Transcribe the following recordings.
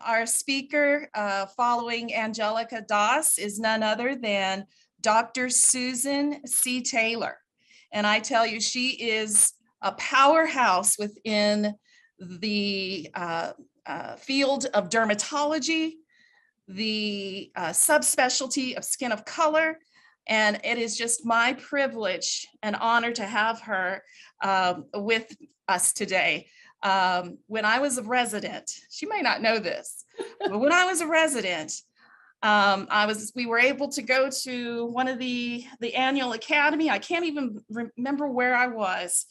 Our speaker following Angelica Doss is none other than Dr. Susan C. Taylor. And I tell you, she is a powerhouse within the field of dermatology, the subspecialty of skin of color. And it is just my privilege and honor to have her with us today. When I was a resident, she may not know this, but when I was a resident, we were able to go to one of the annual academy. I can't even remember where I was,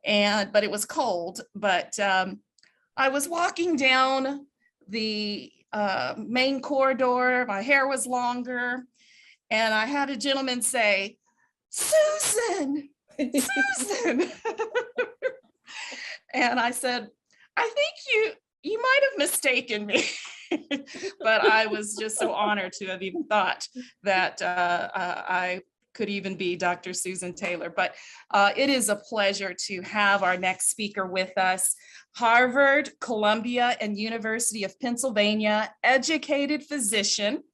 but it was cold. But I was walking down the main corridor. My hair was longer, and I had a gentleman say, "Susan, Susan." And I said, "I think you might have mistaken me." But I was just so honored to have even thought that I could even be Dr. Susan Taylor. But it is a pleasure to have our next speaker with us. Harvard, Columbia, and University of Pennsylvania educated physician.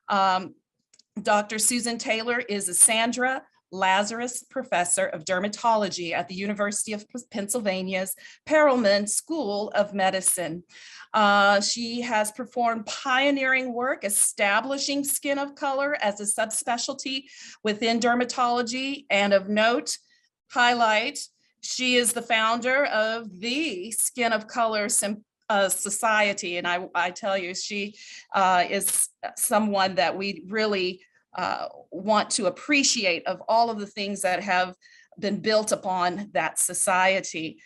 Dr. Susan Taylor is a Sandra Lazarus Professor of Dermatology at the University of Pennsylvania's Perelman School of Medicine. She has performed pioneering work establishing skin of color as a subspecialty within dermatology, and of note, highlight, she is the founder of the Skin of Color Society, and I tell you, she is someone that we really want to appreciate of all of the things that have been built upon that society.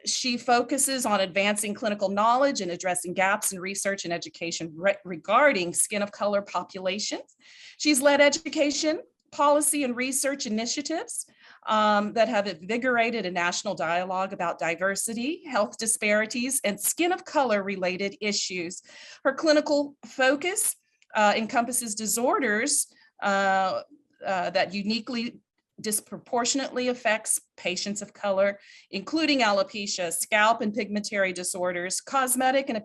She focuses on advancing clinical knowledge and addressing gaps in research and education regarding skin of color populations. She's led education, policy, and research initiatives that have invigorated a national dialogue about diversity, health disparities, and skin of color related issues. Her clinical focus encompasses disorders that uniquely disproportionately affects patients of color, including alopecia, scalp and pigmentary disorders, cosmetic and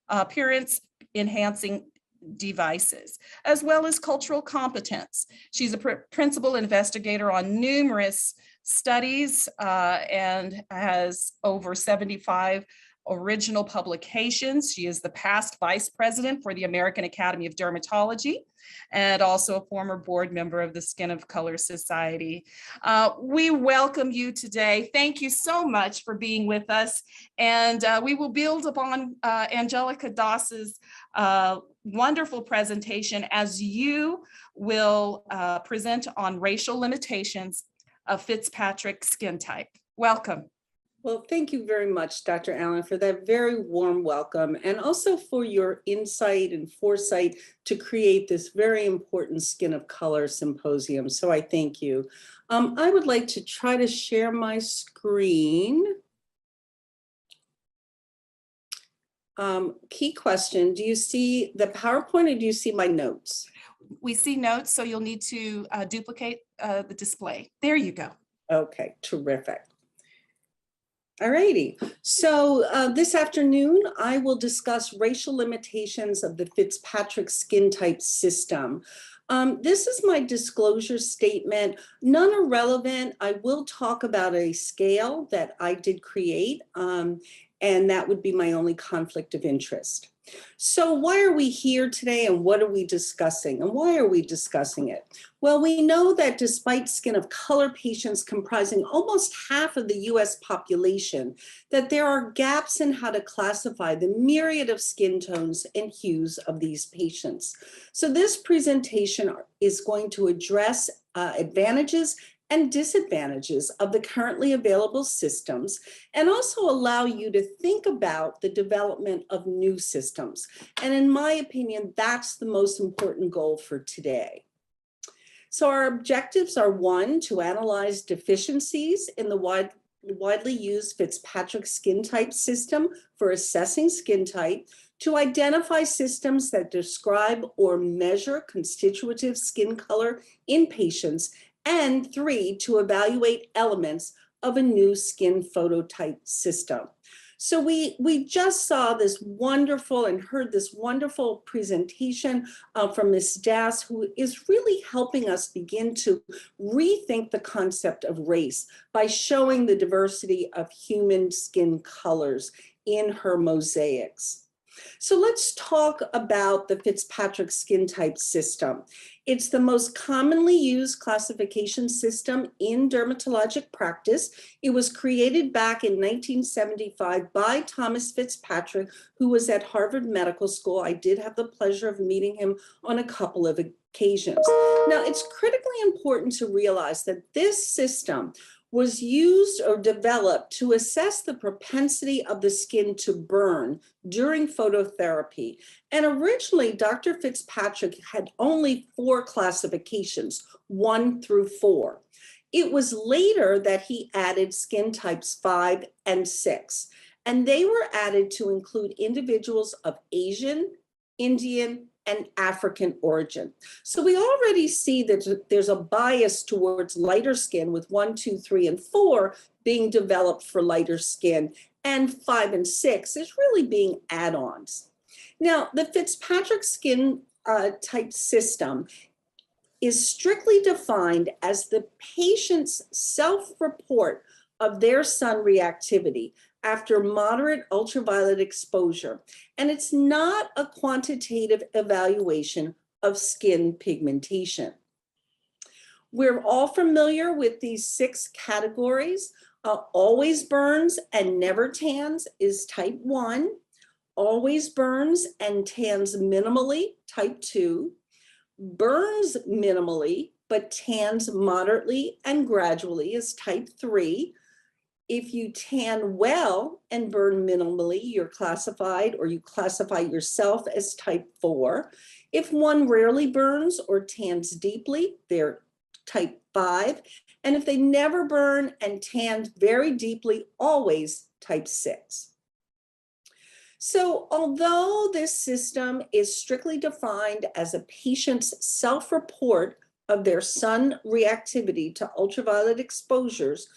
appearance enhancing devices, as well as cultural competence. She's a principal investigator on numerous studies and has over 75 original publications. She is the past vice president for the American Academy of Dermatology and also a former board member of the Skin of Color Society. We welcome you today. Thank you so much for being with us. And we will build upon Angelica Doss's wonderful presentation as you will present on racial limitations of Fitzpatrick skin type. Welcome. Well, thank you very much, Dr. Allen, for that very warm welcome, and also for your insight and foresight to create this very important Skin of Color symposium. So I thank you. I would like to try to share my screen. Key question, do you see the PowerPoint or do you see my notes? We see notes, so you'll need to duplicate the display. There you go. Okay, terrific. All righty. So this afternoon, I will discuss racial limitations of the Fitzpatrick skin type system. This is my disclosure statement. None are relevant. I will talk about a scale that I did create, and that would be my only conflict of interest. So why are we here today and what are we discussing and why are we discussing it? Well, we know that despite skin of color patients comprising almost half of the US population, that there are gaps in how to classify the myriad of skin tones and hues of these patients. So this presentation is going to address advantages and disadvantages of the currently available systems, and also allow you to think about the development of new systems. And in my opinion, that's the most important goal for today. So our objectives are: one, to analyze deficiencies in the widely used Fitzpatrick skin type system for assessing skin type, to identify systems that describe or measure constitutive skin color in patients, and three, to evaluate elements of a new skin phototype system. So we just saw this wonderful and heard this wonderful presentation from Ms. Das, who is really helping us begin to rethink the concept of race by showing the diversity of human skin colors in her mosaics. So let's talk about the Fitzpatrick skin type system. It's the most commonly used classification system in dermatologic practice. It was created back in 1975 by Thomas Fitzpatrick, who was at Harvard Medical School. I did have the pleasure of meeting him on a couple of occasions. Now, it's critically important to realize that this system was used or developed to assess the propensity of the skin to burn during phototherapy. And originally, Dr. Fitzpatrick had only 4 classifications, 1 through 4. It was later that he added skin types 5 and 6, and they were added to include individuals of Asian, Indian, and African origin. So we already see that there's a bias towards lighter skin, with 1, 2, 3, and 4 being developed for lighter skin, and 5 and 6 is really being add-ons. Now, the Fitzpatrick skin type system is strictly defined as the patient's self-report of their sun reactivity after moderate ultraviolet exposure. And it's not a quantitative evaluation of skin pigmentation. We're all familiar with these 6 categories. Always burns and never tans is type 1. Always burns and tans minimally, type 2. Burns minimally, but tans moderately and gradually is type 3. If you tan well and burn minimally, you're classified, or you classify yourself as type 4. If one rarely burns or tans deeply, they're type 5. And if they never burn and tan very deeply, always type 6. So although this system is strictly defined as a patient's self-report of their sun reactivity to ultraviolet exposures,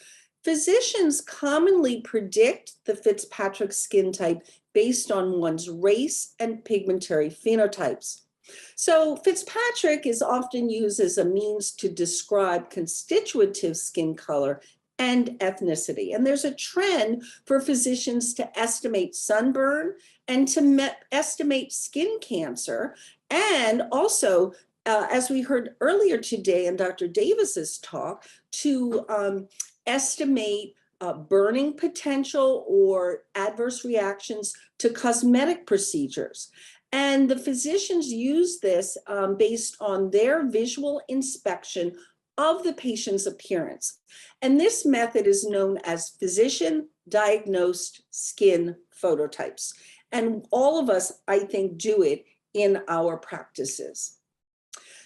physicians commonly predict the Fitzpatrick skin type based on one's race and pigmentary phenotypes. So Fitzpatrick is often used as a means to describe constitutive skin color and ethnicity. And there's a trend for physicians to estimate sunburn and to estimate skin cancer. And also, as we heard earlier today in Dr. Davis's talk, to estimate burning potential or adverse reactions to cosmetic procedures. And the physicians use this based on their visual inspection of the patient's appearance. And this method is known as physician-diagnosed skin phototypes. And all of us, I think, do it in our practices.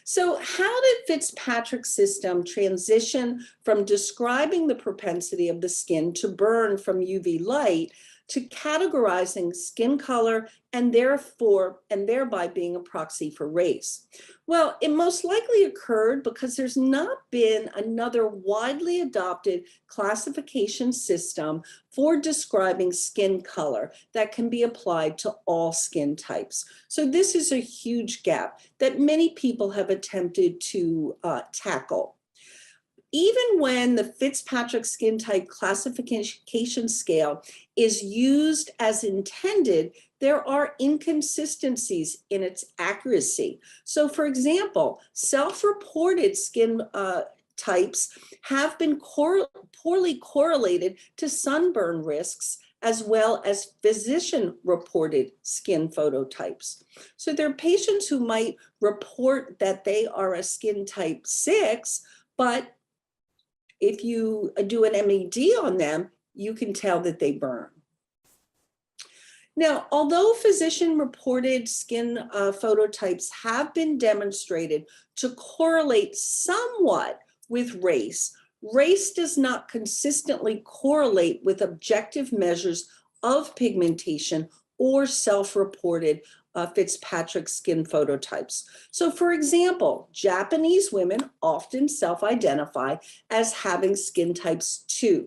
So how did Fitzpatrick's system transition from describing the propensity of the skin to burn from UV light to categorizing skin color and thereby being a proxy for race? Well, it most likely occurred because there's not been another widely adopted classification system for describing skin color that can be applied to all skin types. So this is a huge gap that many people have attempted to tackle. Even when the Fitzpatrick skin type classification scale is used as intended, there are inconsistencies in its accuracy. So for example, self-reported skin types have been poorly correlated to sunburn risks, as well as physician-reported skin phototypes. So there are patients who might report that they are a skin type 6, but if you do an MED on them, you can tell that they burn. Now, although physician-reported skin phototypes have been demonstrated to correlate somewhat with race, race does not consistently correlate with objective measures of pigmentation or self-reported Fitzpatrick skin phototypes. So for example, Japanese women often self-identify as having skin types 2,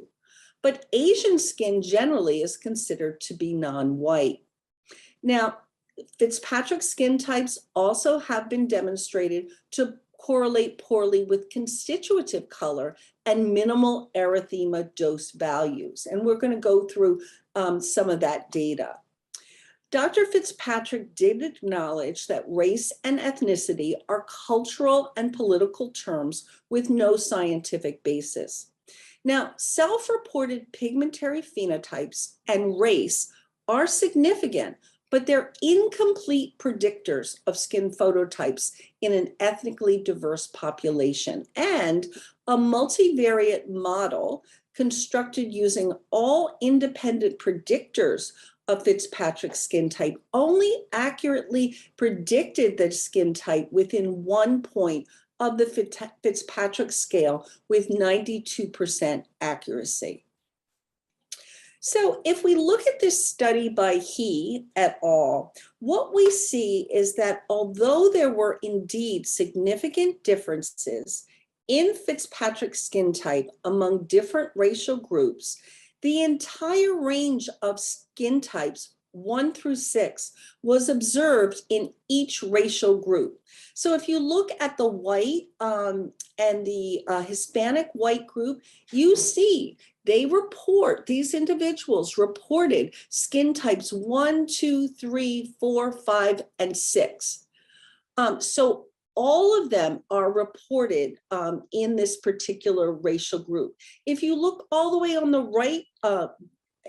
but Asian skin generally is considered to be non-white. Now, Fitzpatrick skin types also have been demonstrated to correlate poorly with constitutive color and minimal erythema dose values. And we're going to go through some of that data. Dr. Fitzpatrick did acknowledge that race and ethnicity are cultural and political terms with no scientific basis. Now, self-reported pigmentary phenotypes and race are significant, but they're incomplete predictors of skin phototypes in an ethnically diverse population. And a multivariate model constructed using all independent predictors of Fitzpatrick skin type only accurately predicted the skin type within 1 point of the Fitzpatrick scale with 92% accuracy. So if we look at this study by He et al., what we see is that although there were indeed significant differences in Fitzpatrick skin type among different racial groups, the entire range of skin types 1 through 6 was observed in each racial group. So if you look at the white and the Hispanic white group, you see these individuals reported skin types 1, 2, 3, 4, 5, and 6. So all of them are reported in this particular racial group. If you look all the way on the right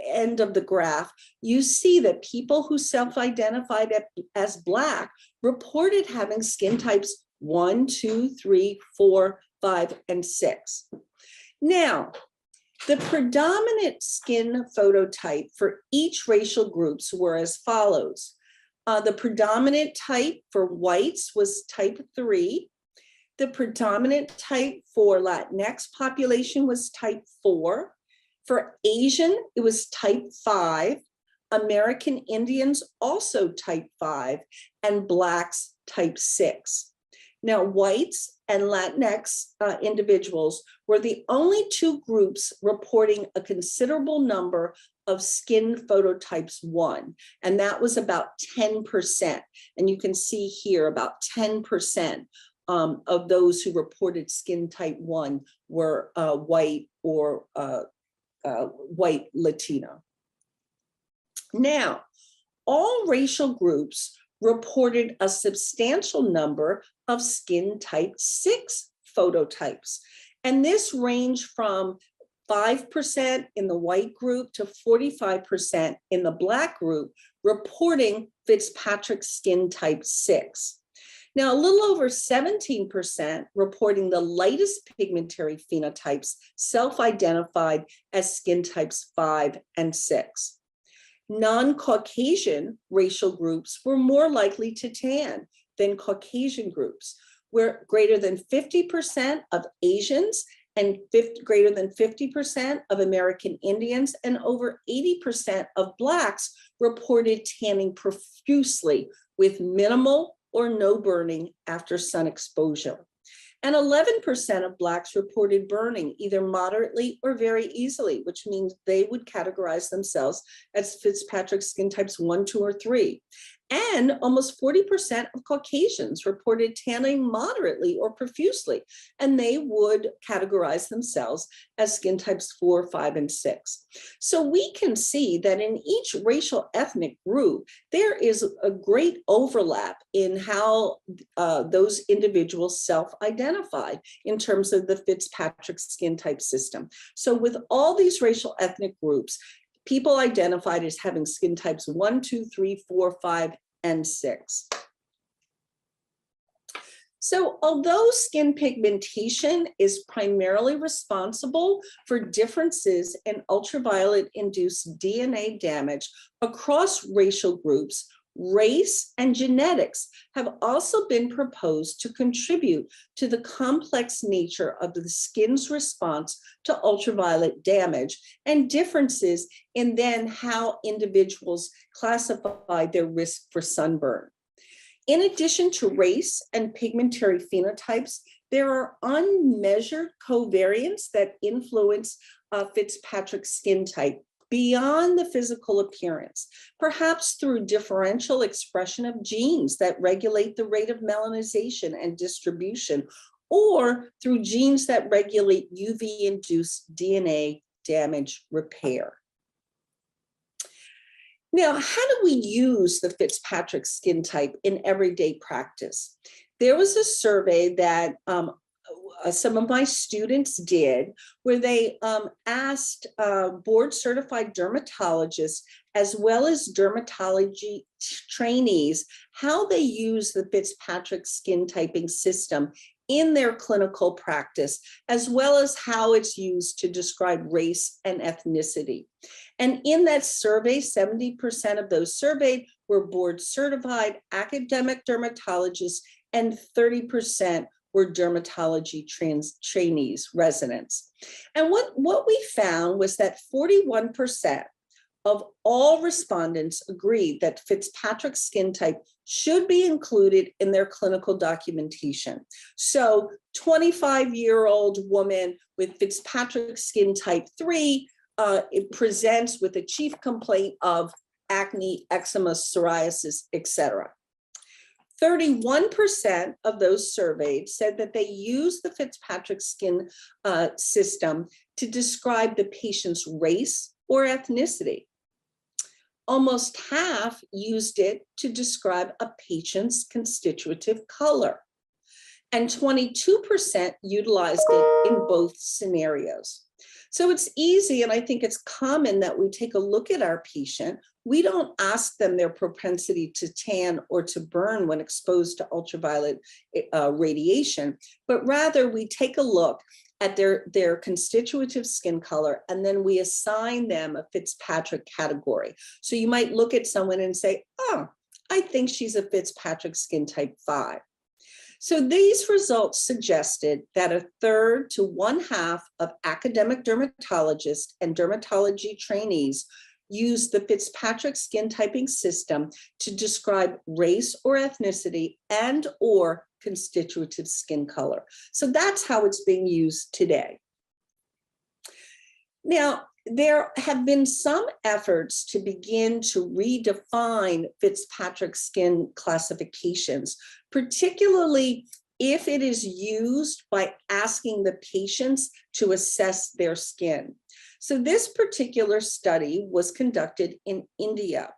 end of the graph, you see that people who self-identified as Black reported having skin types 1, 2, 3, 4, 5, and 6. Now, the predominant skin phototype for each racial groups were as follows. The predominant type for whites was type 3. The predominant type for Latinx population was type 4. For Asian, it was type 5. American Indians also type 5, and Blacks type 6. Now, whites and Latinx individuals were the only 2 groups reporting a considerable number of skin phototypes 1, and that was about 10%. And you can see here about 10% of those who reported skin type 1 were white or white Latino. Now, all racial groups reported a substantial number of skin type 6 phototypes. And this ranged from 5% in the white group to 45% in the Black group, reporting Fitzpatrick skin type 6. Now, a little over 17% reporting the lightest pigmentary phenotypes self-identified as skin types 5 and 6. Non-Caucasian racial groups were more likely to tan than Caucasian groups, where greater than 50% of Asians and greater than 50% of American Indians and over 80% of Blacks reported tanning profusely with minimal or no burning after sun exposure. And 11% of Blacks reported burning either moderately or very easily, which means they would categorize themselves as Fitzpatrick skin types 1, 2, or 3. And almost 40% of Caucasians reported tanning moderately or profusely, and they would categorize themselves as skin types 4, 5, and 6. So we can see that in each racial ethnic group, there is a great overlap in how those individuals self-identified in terms of the Fitzpatrick skin type system. So with all these racial ethnic groups, people identified as having skin types 1, 2, 3, 4, 5, and 6. So although skin pigmentation is primarily responsible for differences in ultraviolet-induced DNA damage across racial groups, race and genetics have also been proposed to contribute to the complex nature of the skin's response to ultraviolet damage and differences in then how individuals classify their risk for sunburn. In addition to race and pigmentary phenotypes, there are unmeasured covariants that influence Fitzpatrick skin type beyond the physical appearance, perhaps through differential expression of genes that regulate the rate of melanization and distribution, or through genes that regulate UV-induced DNA damage repair. Now, how do we use the Fitzpatrick skin type in everyday practice? There was a survey that some of my students did where they asked board certified dermatologists as well as dermatology trainees how they use the Fitzpatrick skin typing system in their clinical practice, as well as how it's used to describe race and ethnicity. And in that survey, 70% of those surveyed were board certified academic dermatologists and 30% were dermatology trainees, residents. And what we found was that 41% of all respondents agreed that Fitzpatrick skin type should be included in their clinical documentation. So 25-year-old woman with Fitzpatrick skin type 3 it presents with a chief complaint of acne, eczema, psoriasis, etc. 31% of those surveyed said that they use the Fitzpatrick skin system to describe the patient's race or ethnicity. Almost half used it to describe a patient's constitutive color, and 22% utilized it in both scenarios. So it's easy, and I think it's common that we take a look at our patient. We don't ask them their propensity to tan or to burn when exposed to ultraviolet radiation, but rather we take a look at their constitutive skin color, and then we assign them a Fitzpatrick category. So you might look at someone and say, oh, I think she's a Fitzpatrick skin type 5. So these results suggested that a third to one half of academic dermatologists and dermatology trainees use the Fitzpatrick skin typing system to describe race or ethnicity and or constitutive skin color. So that's how it's being used today. Now, there have been some efforts to begin to redefine Fitzpatrick skin classifications, particularly if it is used by asking the patients to assess their skin. So this particular study was conducted in India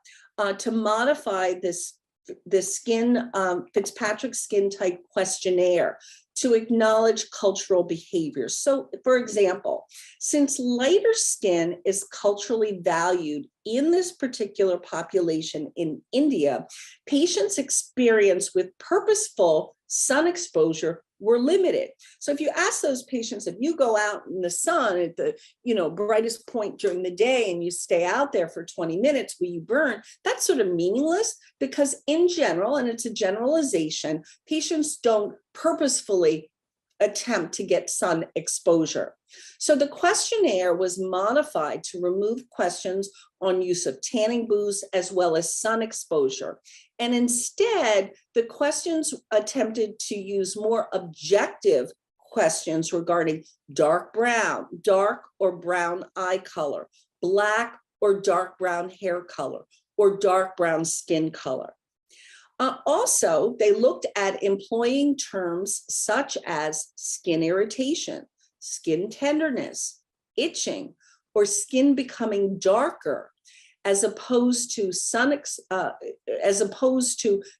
to modify the skin Fitzpatrick skin type questionnaire to acknowledge cultural behaviors. So for example, since lighter skin is culturally valued in this particular population in India, patients' experience with purposeful sun exposure were limited. So if you ask those patients, if you go out in the sun at the brightest point during the day and you stay out there for 20 minutes, will you burn? That's sort of meaningless because in general, and it's a generalization, patients don't purposefully attempt to get sun exposure. So the questionnaire was modified to remove questions on use of tanning booths as well as sun exposure. And instead, the questions attempted to use more objective questions regarding dark brown, dark or brown eye color, black or dark brown hair color, or dark brown skin color. Also, they looked at employing terms such as skin irritation, skin tenderness, itching, or skin becoming darker, as opposed to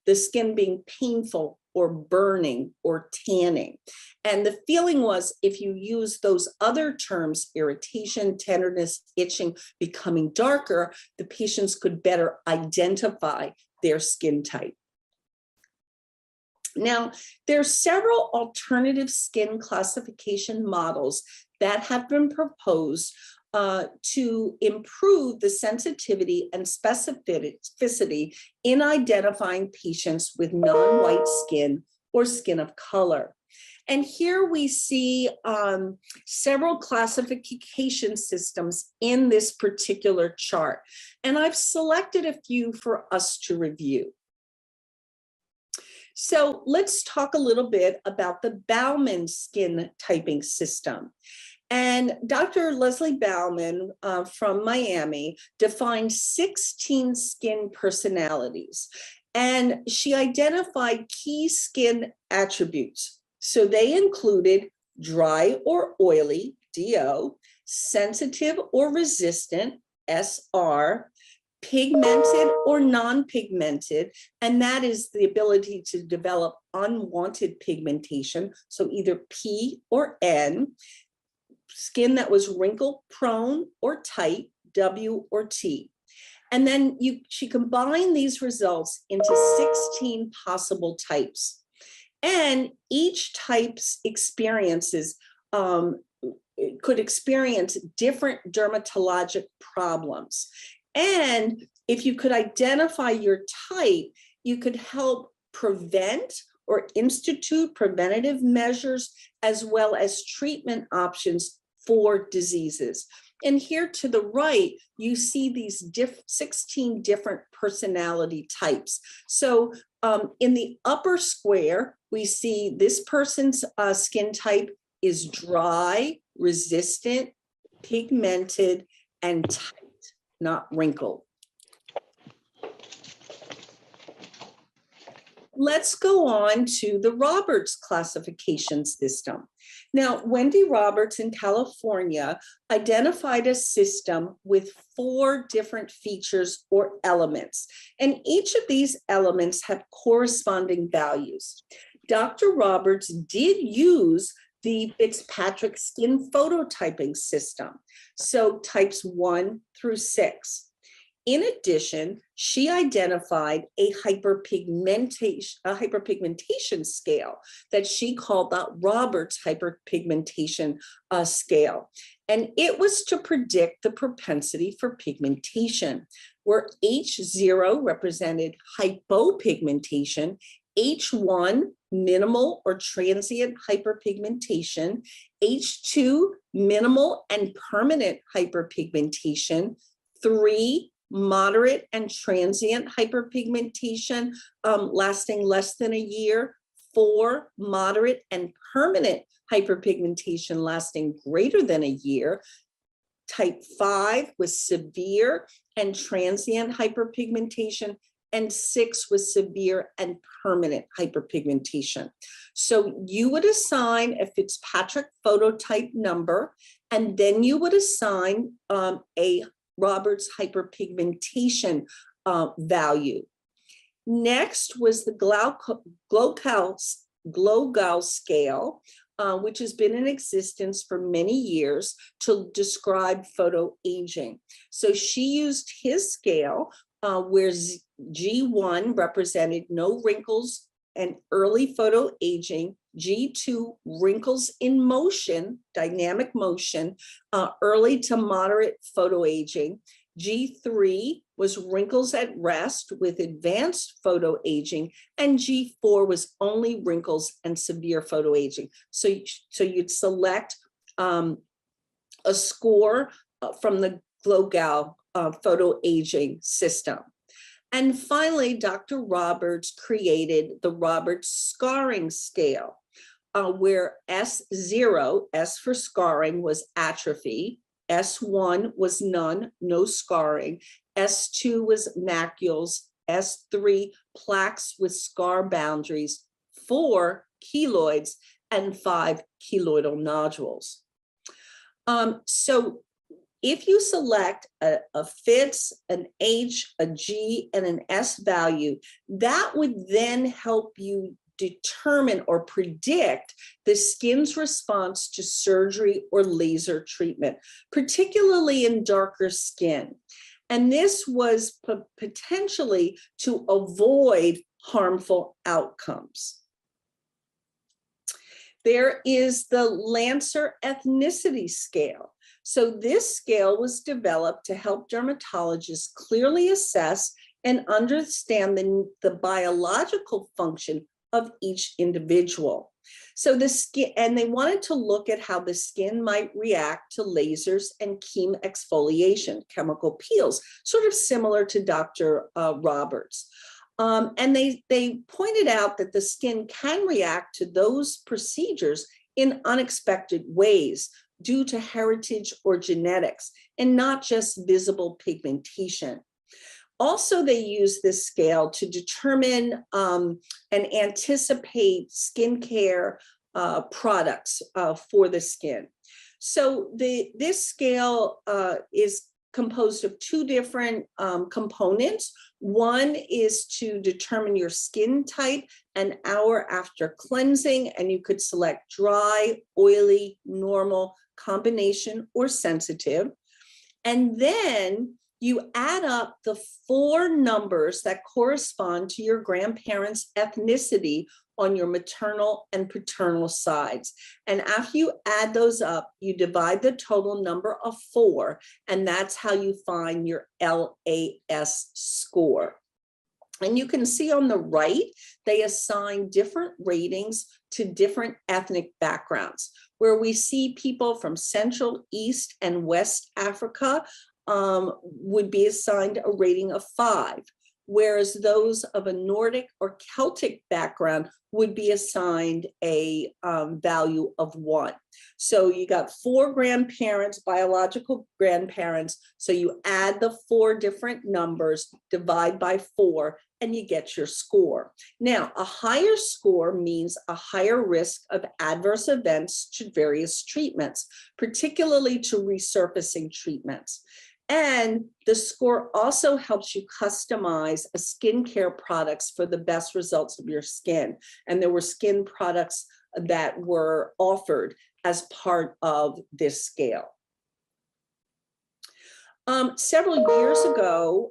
the skin being painful or burning or tanning. And the feeling was if you use those other terms, irritation, tenderness, itching, becoming darker, the patients could better identify their skin type. Now, there are several alternative skin classification models that have been proposed to improve the sensitivity and specificity in identifying patients with non-white skin or skin of color. And here we see several classification systems in this particular chart. And I've selected a few for us to review. So let's talk a little bit about the Bauman skin typing system. And Dr. Leslie Bauman from Miami defined 16 skin personalities, and she identified key skin attributes. So they included dry or oily, DO, sensitive or resistant, SR, pigmented or non-pigmented, and that is the ability to develop unwanted pigmentation, so either P or N, skin that was wrinkle prone or tight, W or T. And then she combined these results into 16 possible types. And each type's experiences could experience different dermatologic problems. And if you could identify your type, you could help prevent or institute preventative measures as well as treatment options for diseases. And here to the right, you see these 16 different personality types. So in the upper square, we see this person's skin type is dry, resistant, pigmented, and tight, not wrinkled. Let's go on to the Roberts classification system. Now, Wendy Roberts in California identified a system with 4 different features or elements, and each of these elements have corresponding values. Dr. Roberts did use the Fitzpatrick skin phototyping system, so types 1 through 6. In addition, she identified a hyperpigmentation scale that she called the Roberts hyperpigmentation scale. And it was to predict the propensity for pigmentation, where H0 represented hypopigmentation, H1 minimal or transient hyperpigmentation, H2 minimal and permanent hyperpigmentation, 3 moderate and transient hyperpigmentation lasting less than a year, 4 moderate and permanent hyperpigmentation lasting greater than a year, type 5 was severe and transient hyperpigmentation, and 6 was severe and permanent hyperpigmentation. So you would assign a Fitzpatrick phototype number, and then you would assign a Roberts hyperpigmentation value. Next was the Glogau scale, which has been in existence for many years to describe photoaging. So she used his scale where G1 represented no wrinkles and early photoaging, G2 wrinkles in motion, dynamic motion, early to moderate photoaging. G3 was wrinkles at rest with advanced photoaging, and G4 was only wrinkles and severe photoaging. So you'd select a score from the Glogau photoaging system. And finally, Dr. Roberts created the Roberts scarring scale, where S0, S for scarring, was atrophy, S1 was none, no scarring, S2 was macules, S3 plaques with scar boundaries, 4 keloids, and 5 keloidal nodules. So if you select a Fitz, an H, a G, and an S value, that would then help you determine or predict the skin's response to surgery or laser treatment, particularly in darker skin. And this was potentially to avoid harmful outcomes. There is the Lancer ethnicity scale. So this scale was developed to help dermatologists clearly assess and understand the biological function of each individual. So the skin, and they wanted to look at how the skin might react to lasers and chemical exfoliation, chemical peels, sort of similar to Dr. Roberts. And they pointed out that the skin can react to those procedures in unexpected ways, due to heritage or genetics, and not just visible pigmentation. Also, they use this scale to determine and anticipate skincare products for the skin. So this scale is composed of two different components. One is to determine your skin type an hour after cleansing, and you could select dry, oily, normal, combination, or sensitive. And then you add up the 4 numbers that correspond to your grandparents' ethnicity on your maternal and paternal sides. And after you add those up, you divide the total number of 4, and that's how you find your LAS score. And you can see on the right, they assign different ratings to different ethnic backgrounds, where we see people from Central, East, and West Africa would be assigned a rating of 5, whereas those of a Nordic or Celtic background would be assigned a value of 1. So you got 4 grandparents, biological grandparents. So you add the 4 different numbers, divide by 4, and you get your score. Now, a higher score means a higher risk of adverse events to various treatments, particularly to resurfacing treatments. And the score also helps you customize a skincare products for the best results of your skin. And there were skin products that were offered as part of this scale. Several years ago,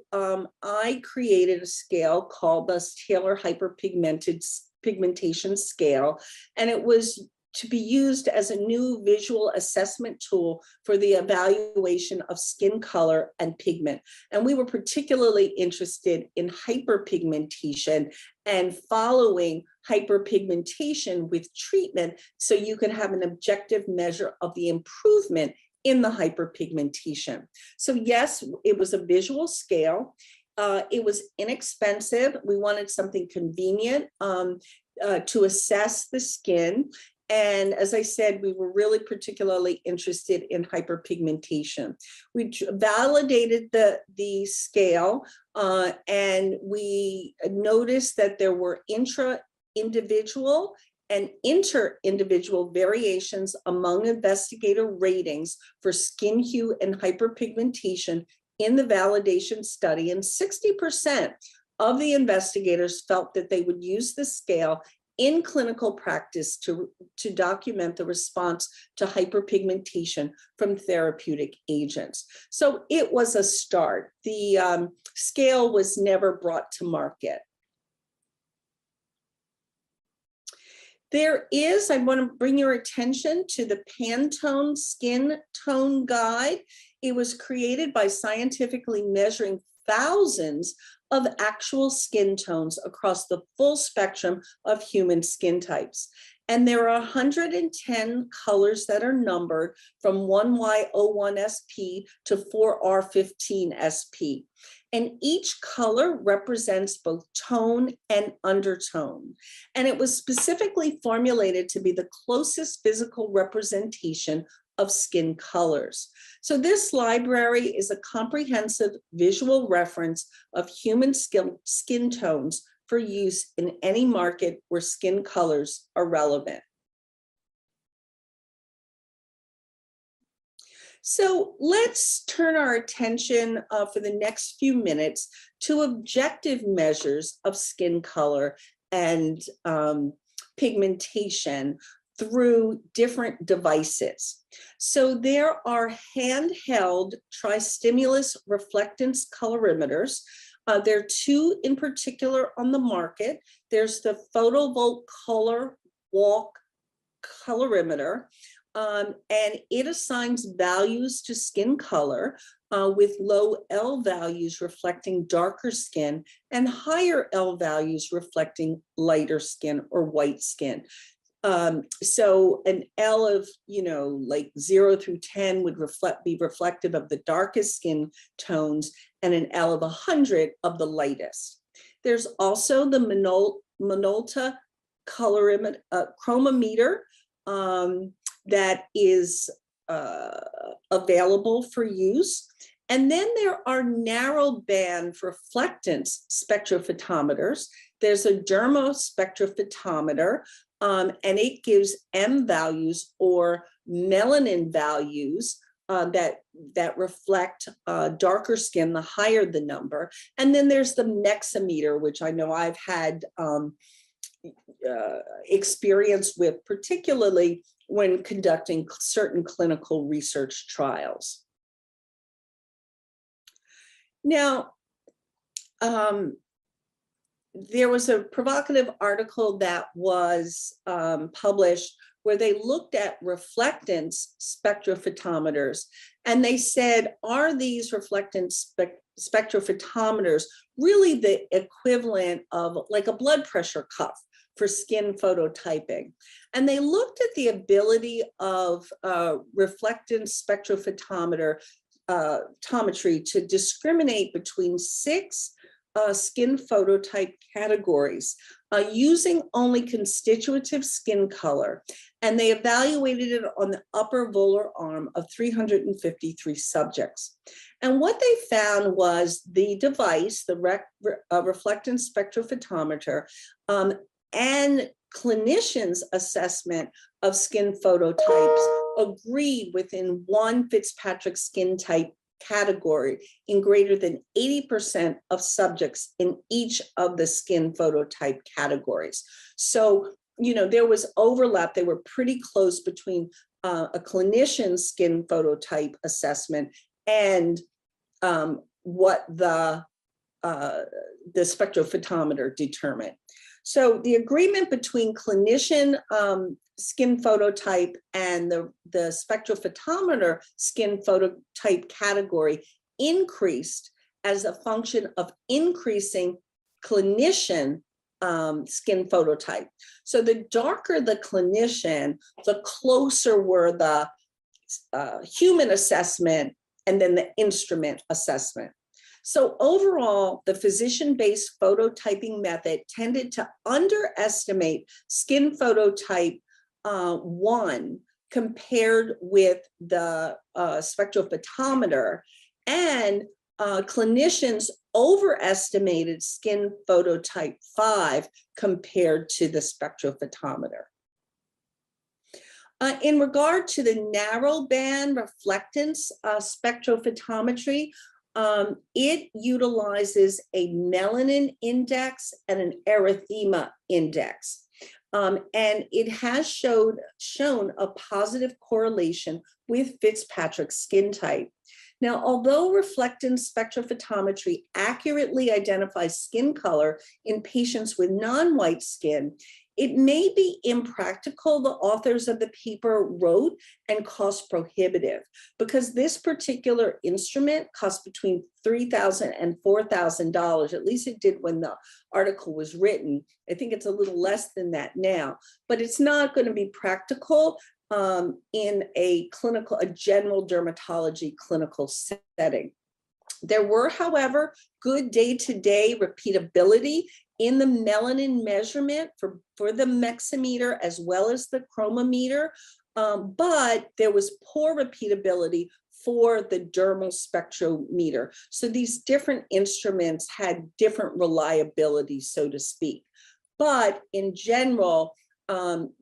I created a scale called the Taylor Hyperpigmentation Scale, and it was to be used as a new visual assessment tool for the evaluation of skin color and pigment. And we were particularly interested in hyperpigmentation and following hyperpigmentation with treatment so you could have an objective measure of the improvement in the hyperpigmentation. So yes, it was a visual scale. It was inexpensive. We wanted something convenient to assess the skin. And as I said, we were really particularly interested in hyperpigmentation. We validated the scale and we noticed that there were intra-individual and inter-individual variations among investigator ratings for skin hue and hyperpigmentation in the validation study. And 60% of the investigators felt that they would use the scale in clinical practice to document the response to hyperpigmentation from therapeutic agents. So it was a start. The scale was never brought to market. There is, I want to bring your attention to the Pantone Skin Tone Guide. It was created by scientifically measuring thousands of actual skin tones across the full spectrum of human skin types. And there are 110 colors that are numbered from 1Y01SP to 4R15SP. And each color represents both tone and undertone. And it was specifically formulated to be the closest physical representation of skin colors. So this library is a comprehensive visual reference of human skin tones for use in any market where skin colors are relevant. So let's turn our attention for the next few minutes to objective measures of skin color and pigmentation through different devices. So there are handheld tristimulus reflectance colorimeters. There are 2 in particular on the market. There's the Photovolt Color Walk colorimeter, and it assigns values to skin color with low L values reflecting darker skin and higher L values reflecting lighter skin or white skin. So an L of, like 0 through 10 would be reflective of the darkest skin tones, and an L of 100 of the lightest. There's also the Minolta colorimeter, chromometer that is available for use. And then there are narrow band reflectance spectrophotometers. There's a dermospectrophotometer, and it gives M values or melanin values that reflect darker skin, the higher the number. And then there's the Meximeter, which I know I've had experience with, particularly when conducting certain clinical research trials. Now, there was a provocative article that was published where they looked at reflectance spectrophotometers, and they said, are these reflectance spectrophotometers really the equivalent of like a blood pressure cuff for skin phototyping? And they looked at the ability of reflectance spectrophotometry to discriminate between 6 skin phototype categories using only constitutive skin color. And they evaluated it on the upper volar arm of 353 subjects. And what they found was the device, the reflectance spectrophotometer, and clinicians' assessment of skin phototypes agreed within one Fitzpatrick skin type category in greater than 80% of subjects in each of the skin phototype categories. So, you know, there was overlap. They were pretty close between a clinician's skin phototype assessment and what the spectrophotometer determined. So the agreement between clinician skin phototype and the spectrophotometer skin phototype category increased as a function of increasing clinician skin phototype. So the darker the clinician, the closer were the human assessment and then the instrument assessment. So overall, the physician-based phototyping method tended to underestimate skin phototype 1 compared with the spectrophotometer, and clinicians overestimated skin phototype 5 compared to the spectrophotometer. In regard to the narrow band reflectance spectrophotometry, it utilizes a melanin index and an erythema index. And it has shown a positive correlation with Fitzpatrick skin type. Now, although reflectance spectrophotometry accurately identifies skin color in patients with non-white skin, it may be impractical, the authors of the paper wrote, and cost prohibitive, because this particular instrument costs between $3,000 and $4,000. At least it did when the article was written. I think it's a little less than that now, but it's not going to be practical in a general dermatology clinical setting. There were, however, good day-to-day repeatability in the melanin measurement for the Meximeter as well as the chromometer, but there was poor repeatability for the dermal spectrometer. So these different instruments had different reliability, so to speak. But in general,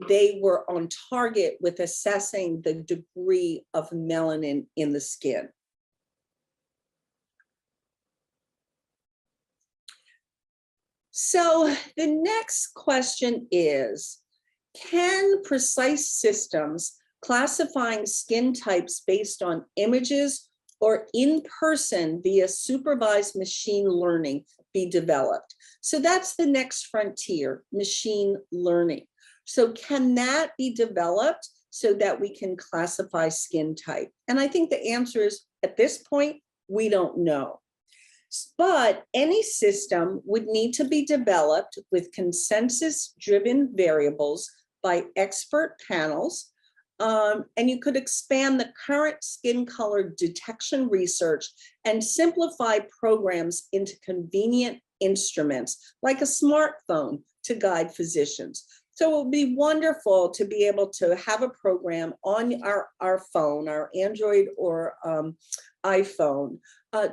they were on target with assessing the degree of melanin in the skin. So the next question is, can precise systems classifying skin types based on images or in person via supervised machine learning be developed? So that's the next frontier, machine learning. So can that be developed so that we can classify skin type? And I think the answer is, at this point, we don't know. But any system would need to be developed with consensus-driven variables by expert panels, and you could expand the current skin color detection research and simplify programs into convenient instruments like a smartphone to guide physicians. So it would be wonderful to be able to have a program on our phone, our Android or iPhone,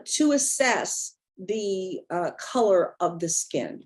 to assess the color of the skin.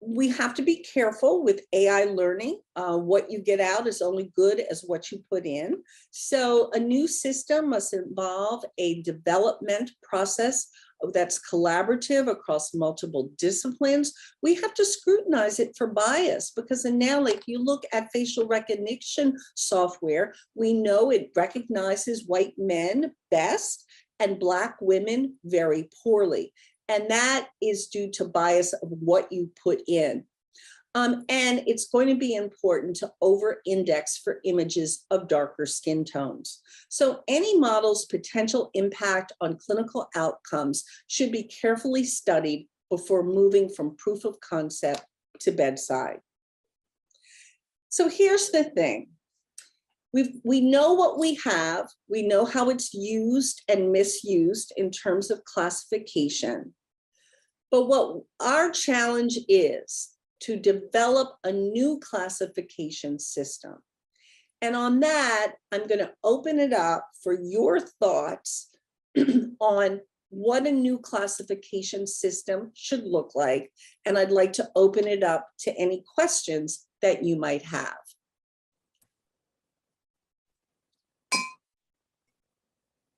We have to be careful with AI learning. What you get out is only good as what you put in. So a new system must involve a development process that's collaborative across multiple disciplines. We have to scrutinize it for bias, because now, like, you look at facial recognition software, we know it recognizes white men best and Black women very poorly. And that is due to bias of what you put in. And it's going to be important to over-index for images of darker skin tones. So any model's potential impact on clinical outcomes should be carefully studied before moving from proof of concept to bedside. So here's the thing. We know what we have. We know how it's used and misused in terms of classification. But what our challenge is to develop a new classification system. And on that, I'm going to open it up for your thoughts on what a new classification system should look like. And I'd like to open it up to any questions that you might have.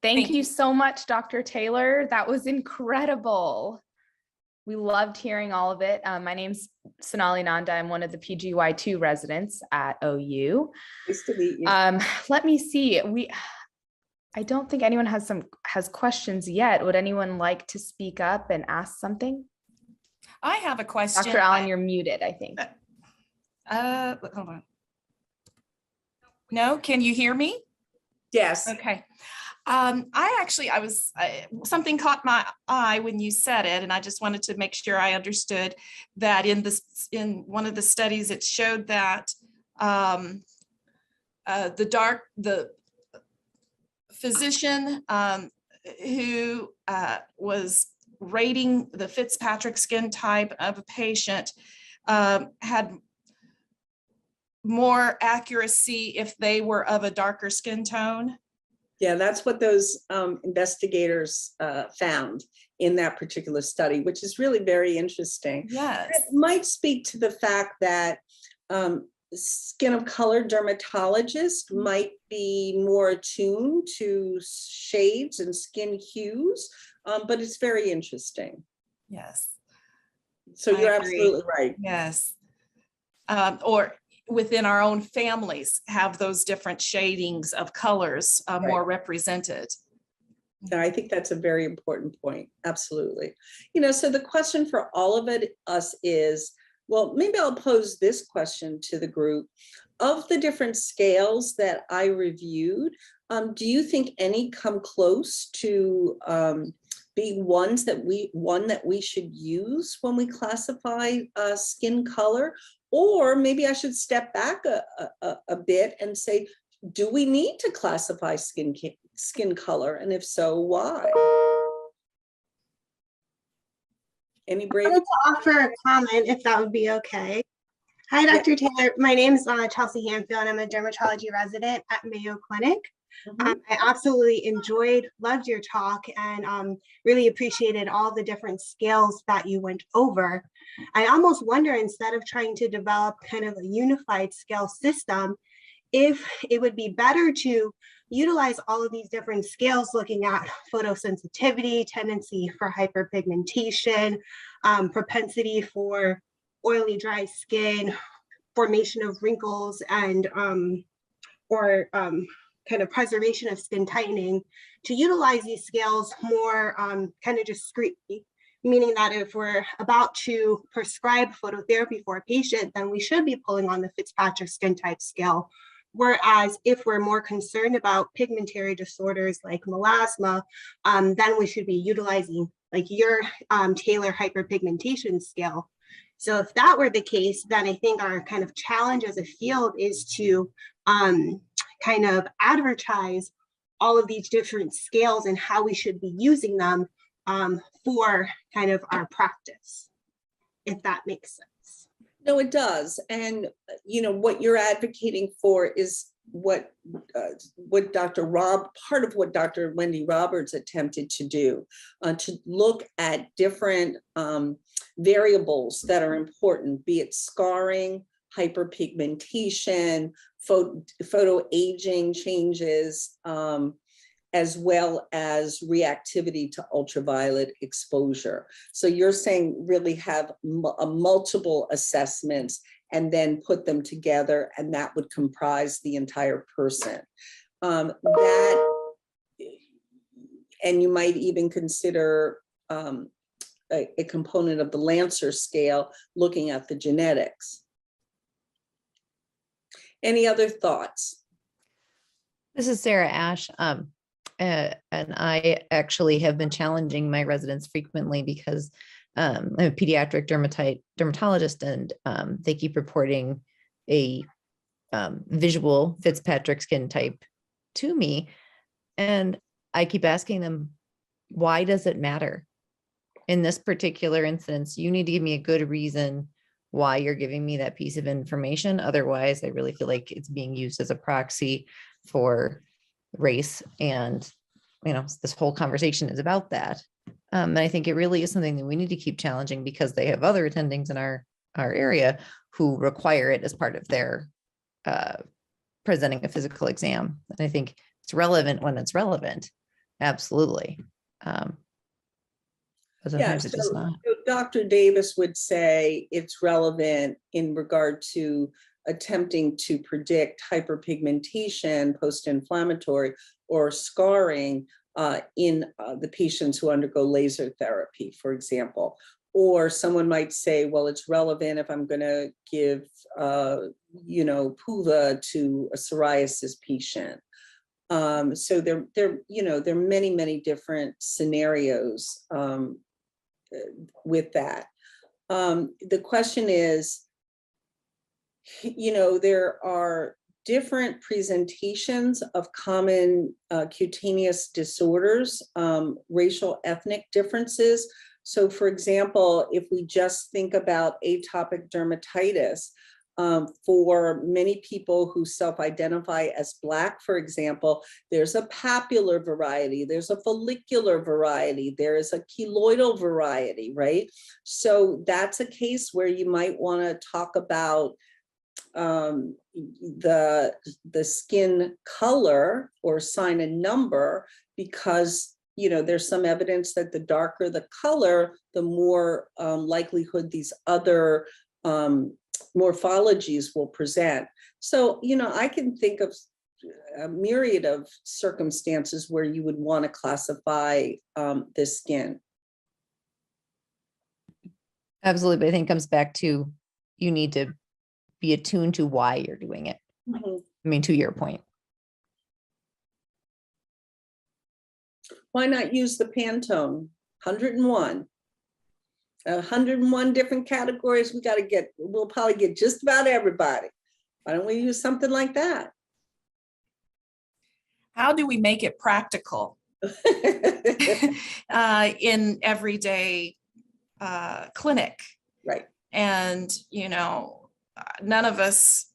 Thank you so much, Dr. Taylor. That was incredible. We loved hearing all of it. My name's Sonali Nanda. I'm one of the PGY2 residents at OU. Nice to meet you. Let me see. I don't think anyone has questions yet. Would anyone like to speak up and ask something? I have a question. Dr. Allen, you're muted, I think. Hold on. No, can you hear me? Yes. Okay. Something caught my eye when you said it, and I just wanted to make sure I understood that in one of the studies, it showed that the physician who was rating the Fitzpatrick skin type of a patient had more accuracy if they were of a darker skin tone. Yeah, that's what those investigators found in that particular study, which is really very interesting. Yes. It might speak to the fact that skin of color dermatologists might be more attuned to shades and skin hues, but it's very interesting. Yes. So you're absolutely right. Yes. Or within our own families have those different shadings of colors more represented. No, I think that's a very important point. Absolutely. So the question for all of us is, well, maybe I'll pose this question to the group. Of the different scales that I reviewed, do you think any come close to be one that we should use when we classify skin color? Or maybe I should step back a bit and say, do we need to classify skin color? And if so, why? Any brave? I would like to offer a comment, if that would be okay. Hi, Dr. Taylor. My name is Chelsea Hanfield. I'm a dermatology resident at Mayo Clinic. I absolutely loved your talk, and really appreciated all the different scales that you went over. I almost wonder, instead of trying to develop kind of a unified scale system, if it would be better to utilize all of these different scales, looking at photosensitivity, tendency for hyperpigmentation, propensity for oily, dry skin, formation of wrinkles, and kind of preservation of skin tightening, to utilize these scales more kind of discreetly, meaning that if we're about to prescribe phototherapy for a patient, then we should be pulling on the Fitzpatrick skin type scale. Whereas if we're more concerned about pigmentary disorders like melasma, then we should be utilizing like your Taylor hyperpigmentation scale. So if that were the case, then I think our kind of challenge as a field is to kind of advertise all of these different scales and how we should be using them for kind of our practice. if that makes sense. No, it does. And, you know, what you're advocating for is what part of what Dr. Wendy Roberts attempted to do, to look at different variables that are important, be it scarring, hyperpigmentation, photo aging changes, as well as reactivity to ultraviolet exposure. So you're saying really have multiple assessments and then put them together, and that would comprise the entire person. And you might even consider a component of the Lancer scale, looking at the genetics. Any other thoughts? This is Sarah Ash. And I actually have been challenging my residents frequently because I'm a pediatric dermatologist, and they keep reporting a visual Fitzpatrick skin type to me. And I keep asking them, why does it matter? In this particular instance, you need to give me a good reason why you're giving me that piece of information. Otherwise, I really feel like it's being used as a proxy for race. And, you know, this whole conversation is about that. And I think it really is something that we need to keep challenging, because they have other attendings in our area who require it as part of their presenting a physical exam. And I think it's relevant when it's relevant. Absolutely. But sometimes it's just not. So Dr. Davis would say it's relevant in regard to attempting to predict hyperpigmentation, post-inflammatory, or scarring in the patients who undergo laser therapy, for example. Or someone might say, well, it's relevant if I'm going to give, you know, PUVA to a psoriasis patient. So there are many, many different scenarios with that. The question is, you know, there are different presentations of common cutaneous disorders, racial ethnic differences. So for example, if we just think about atopic dermatitis, for many people who self-identify as Black, for example, there's a papular variety, there's a follicular variety, there is a keloidal variety, right? So that's a case where you might want to talk about the skin color or sign a number, because, you know, there's some evidence that the darker the color, the more likelihood these other morphologies will present. So, you know, I can think of a myriad of circumstances where you would want to classify the skin. Absolutely. But I think it comes back to, you need to be attuned to why you're doing it. Mm-hmm. I mean, to your point. Why not use the Pantone 101? 101 different categories. We'll probably get just about everybody. Why don't we use something like that? How do we make it practical in everyday clinic? Right. And, you know, none of us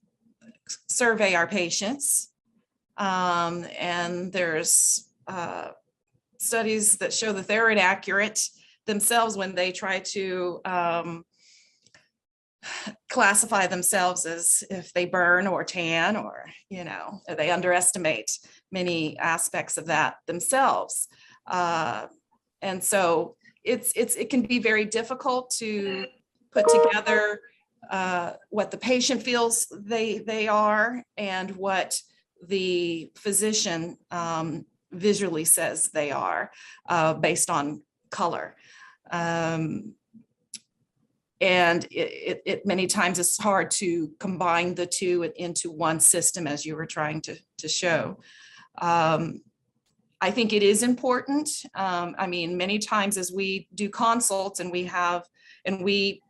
survey our patients. And there's studies that show that they're inaccurate themselves when they try to classify themselves as if they burn or tan, or, you know, they underestimate many aspects of that themselves. And so it can be very difficult to put together what the patient feels they are and what the physician visually says they are, based on color. And it many times it's hard to combine the two into one system, as you were trying to show. I think it is important. I mean, many times as we do consults and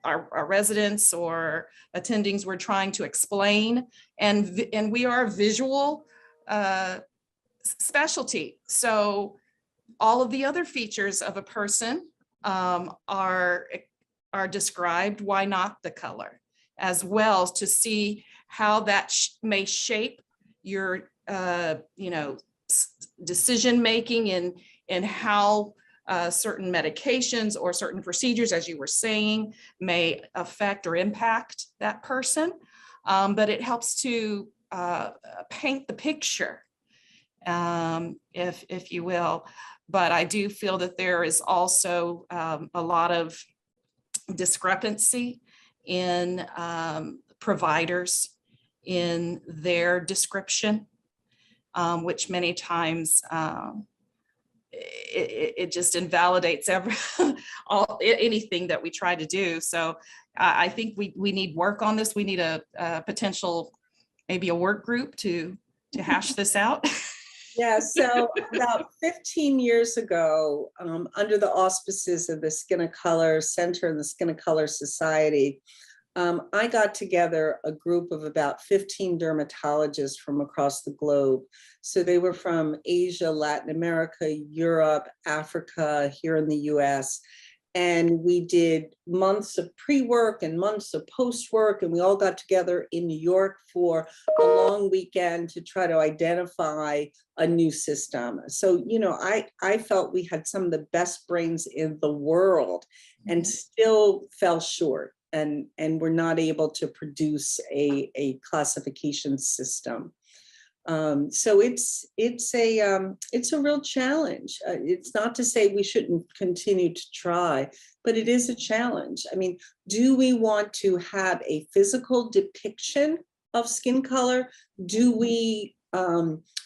our residents or attendings, we're trying to explain, and we are a visual specialty. So all of the other features of a person are are described, why not the color as well, to see how that may shape your, decision making in how certain medications or certain procedures, as you were saying, may affect or impact that person. But it helps to paint the picture, if you will. But I do feel that there is also a lot of discrepancy in providers in their description, which many times it just invalidates anything that we try to do. So I think we need work on this. We need a potential, maybe a work group to hash this out. Yeah, so about 15 years ago, under the auspices of the Skin of Color Center and the Skin of Color Society, I got together a group of about 15 dermatologists from across the globe. So they were from Asia, Latin America, Europe, Africa, here in the US. And we did months of pre-work and months of post-work, and we all got together in New York for a long weekend to try to identify a new system. So, I felt we had some of the best brains in the world and still fell short and were not able to produce a classification system. So it's a real challenge. It's not to say we shouldn't continue to try, but it is a challenge. I mean, do we want to have a physical depiction of skin color? Do we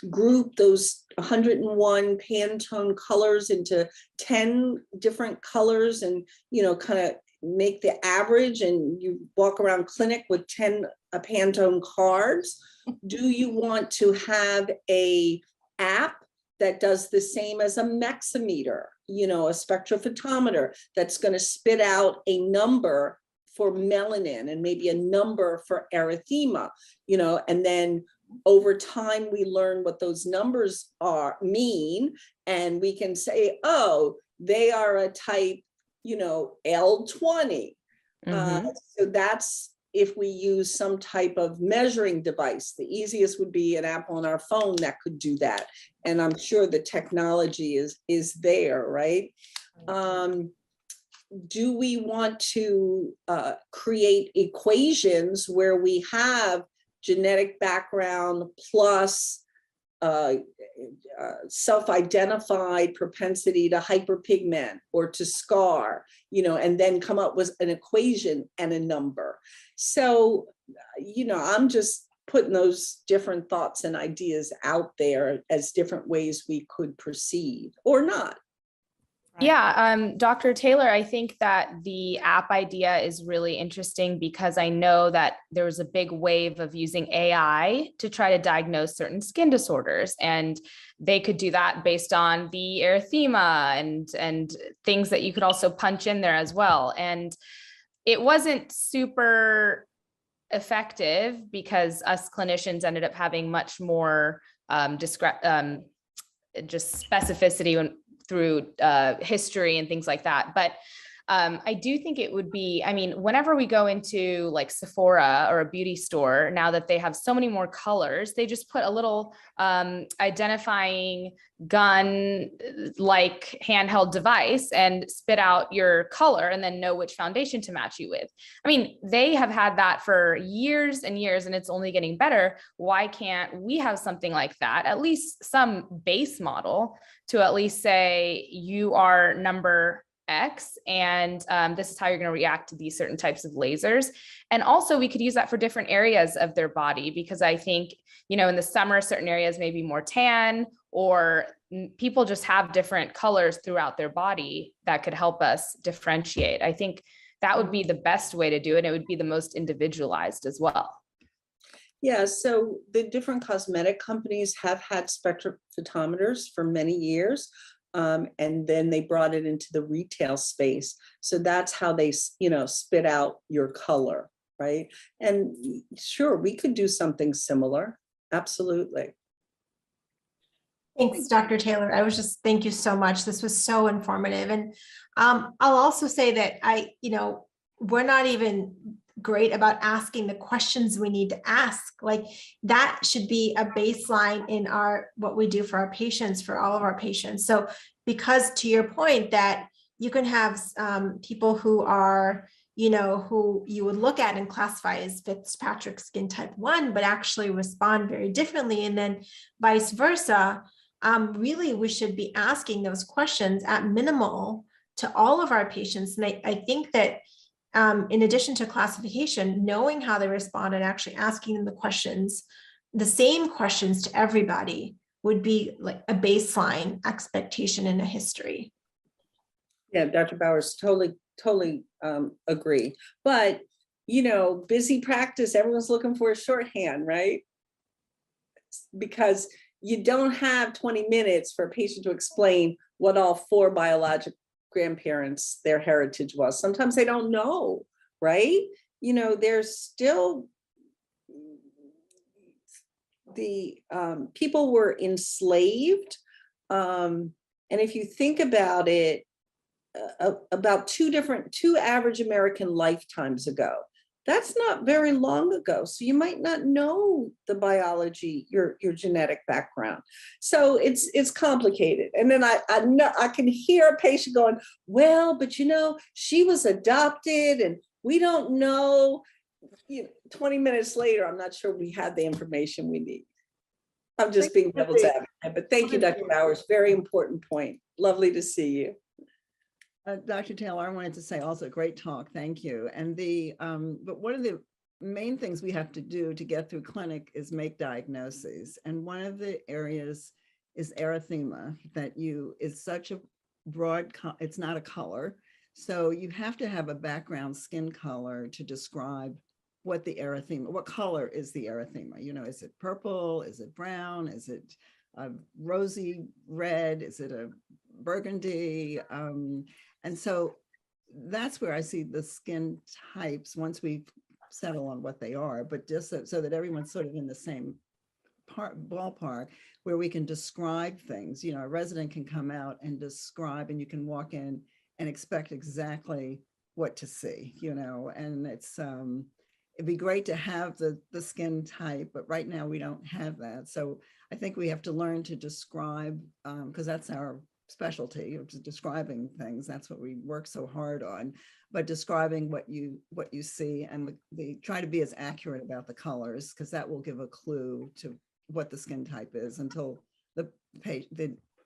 group those 101 Pantone colors into 10 different colors and, kind of make the average, and you walk around clinic with 10 Pantone cards? Do you want to have a app that does the same as a meximeter, a spectrophotometer that's going to spit out a number for melanin and maybe a number for erythema, and then over time we learn what those numbers mean, and we can say, oh, they are a type, L20. So that's if we use some type of measuring device. The easiest would be an app on our phone that could do that. And I'm sure the technology is there, right? Do we want to create equations where we have genetic background plus self-identified propensity to hyperpigment or to scar, and then come up with an equation and a number? So, I'm just putting those different thoughts and ideas out there as different ways we could proceed or not. Yeah, Dr. Taylor, I think that the app idea is really interesting because I know that there was a big wave of using AI to try to diagnose certain skin disorders, and they could do that based on the erythema and things that you could also punch in there as well. And it wasn't super effective because us clinicians ended up having much more just specificity through history and things like that. But I do think it would be, whenever we go into like Sephora or a beauty store, now that they have so many more colors, they just put a little identifying gun like handheld device and spit out your color and then know which foundation to match you with. They have had that for years and years, and it's only getting better. Why can't we have something like that, at least some base model, to at least say you are number X, and this is how you're going to react to these certain types of lasers. And also we could use that for different areas of their body, because I think, in the summer, certain areas may be more tan, or people just have different colors throughout their body that could help us differentiate. I think that would be the best way to do it. It would be the most individualized as well. Yeah, so the different cosmetic companies have had spectrophotometers for many years. And then they brought it into the retail space. So that's how they, spit out your color, right? And sure, we could do something similar. Absolutely. Thanks, Dr. Taylor. Thank you so much. This was so informative. And I'll also say that we're not even great about asking the questions we need to ask. Like that should be a baseline in what we do for our patients, for all of our patients. So because to your point that you can have people who are, who you would look at and classify as Fitzpatrick skin type 1, but actually respond very differently. And then vice versa. Really, we should be asking those questions at minimal to all of our patients. And I think that in addition to classification, knowing how they respond and actually asking them the same questions to everybody would be like a baseline expectation in a history. Yeah, Dr. Bowers, totally agree. But, busy practice, everyone's looking for a shorthand, right? Because you don't have 20 minutes for a patient to explain what all 4 biologic grandparents, their heritage was. Sometimes they don't know, right? There's still the people were enslaved. And if you think about it, about two average American lifetimes ago, that's not very long ago. So you might not know the biology, your genetic background. So it's complicated. And then I know I can hear a patient going, well, but she was adopted and we don't know. 20 minutes later, I'm not sure we had the information we need. I'm just being devil's advocate, but thank you, Dr. Bowers. Very important point. Lovely to see you. Dr. Taylor, I wanted to say also great talk. Thank you. And but one of the main things we have to do to get through clinic is make diagnoses. And one of the areas is erythema is such a broad, it's not a color. So you have to have a background skin color to describe what color is the erythema? Is it purple? Is it brown? Is it a rosy red? Is it a burgundy? And so that's where I see the skin types once we settle on what they are, but just so that everyone's sort of in the same ballpark where we can describe things. A resident can come out and describe, and you can walk in and expect exactly what to see, and it'd be great to have the skin type, but right now we don't have that. So I think we have to learn to describe, because that's our specialty, of describing things. That's what we work so hard on, but describing what you see, and try to be as accurate about the colors, because that will give a clue to what the skin type is until the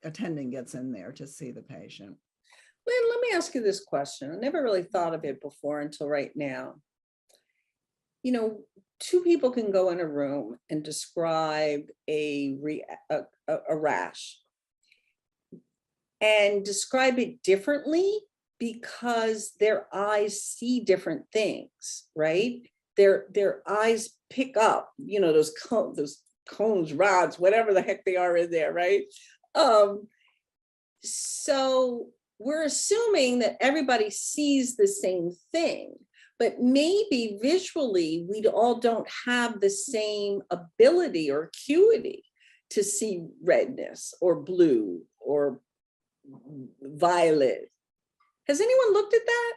attending gets in there to see the patient. Lynn, let me ask you this question. I never really thought of it before until right now. 2 people can go in a room and describe a rash and describe it differently because their eyes see different things, right? Their eyes pick up, those cones, rods, whatever the heck they are in there, right? So we're assuming that everybody sees the same thing, but maybe visually we all don't have the same ability or acuity to see redness or blue or violet. Has anyone looked at that?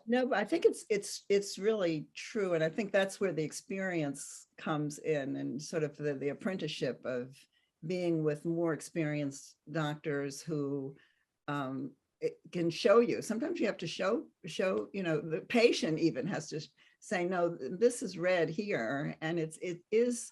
No, but I think it's really true. And I think that's where the experience comes in, and sort of the apprenticeship of being with more experienced doctors who it can show you. Sometimes you have to show, the patient even has to say, no, this is red here. And it is,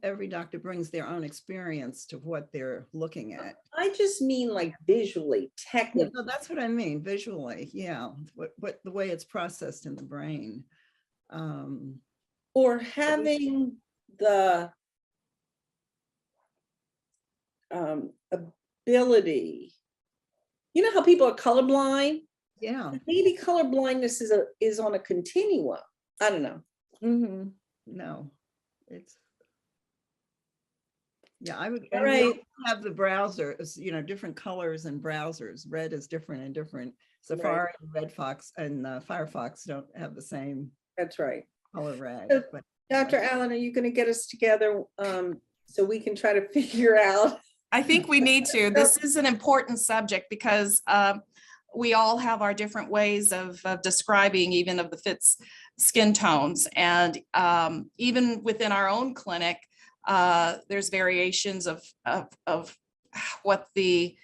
every doctor brings their own experience to what they're looking at. I just mean like visually, technically. No, that's what I mean, visually. Yeah. What the way it's processed in the brain. Or having the ability. You know how people are colorblind? Yeah. Maybe color blindness is on a continuum. I don't know. Mm-hmm. No, it's. Yeah, I would. All right. Have the browsers, different colors and browsers. Red is different in different. Safari, right. And Redfox and Firefox don't have the same. That's right. Color red. So, but, Dr. Allen, are you going to get us together so we can try to figure out? I think we need to. This is an important subject because we all have our different ways of describing even of the Fitz skin tones. And even within our own clinic, there's variations of what the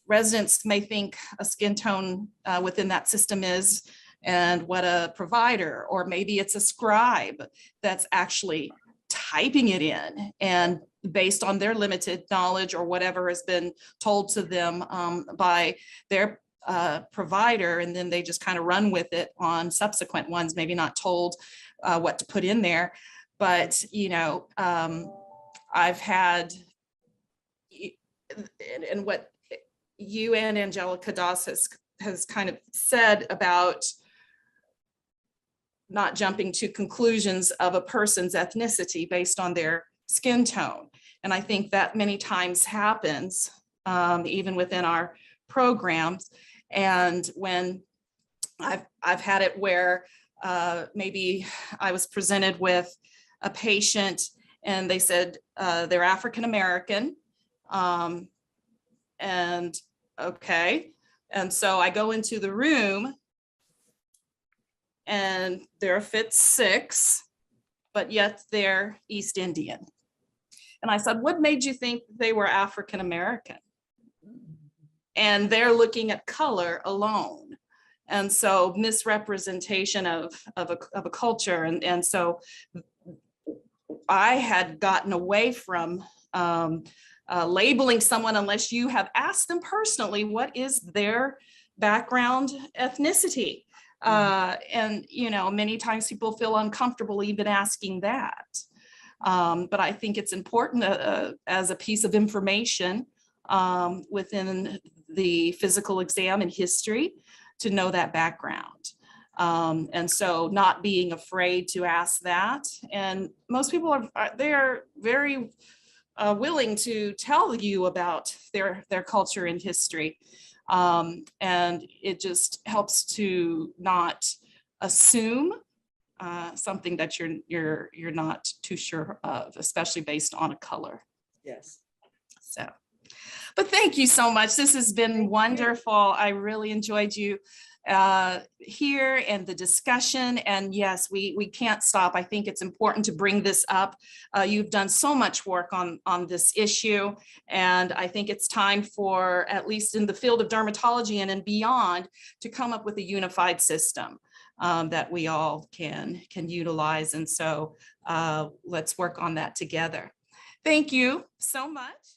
residents may think a skin tone within that system is, and what a provider, or maybe it's a scribe that's actually typing it in, and based on their limited knowledge or whatever has been told to them by their provider, and then they just kind of run with it on subsequent ones, maybe not told what to put in there. But, you know, I've had, and what you and Angelica Doss has kind of said about not jumping to conclusions of a person's ethnicity based on their skin tone. And I think that many times happens even within our programs. And when I've had it where maybe I was presented with a patient and they said they're African American, and okay. And so I go into the room and they're a Fitz 6, but yet they're East Indian. And I said, what made you think they were African American? And they're looking at color alone. And so misrepresentation of a culture. And so I had gotten away from labeling someone unless you have asked them personally, what is their background ethnicity? And, you know, many times people feel uncomfortable even asking that. But I think it's important as a piece of information within the physical exam and history to know that background. And so not being afraid to ask that. And most people they're very willing to tell you about their culture and history. And it just helps to not assume something that you're not too sure of, especially based on a color. Yes. So, but thank you so much. This has been wonderful. I really enjoyed you here and the discussion. And yes, we can't stop. I think it's important to bring this up. You've done so much work on this issue. And I think it's time for, at least in the field of dermatology and beyond, to come up with a unified system that we all can utilize. And so let's work on that together. Thank you so much.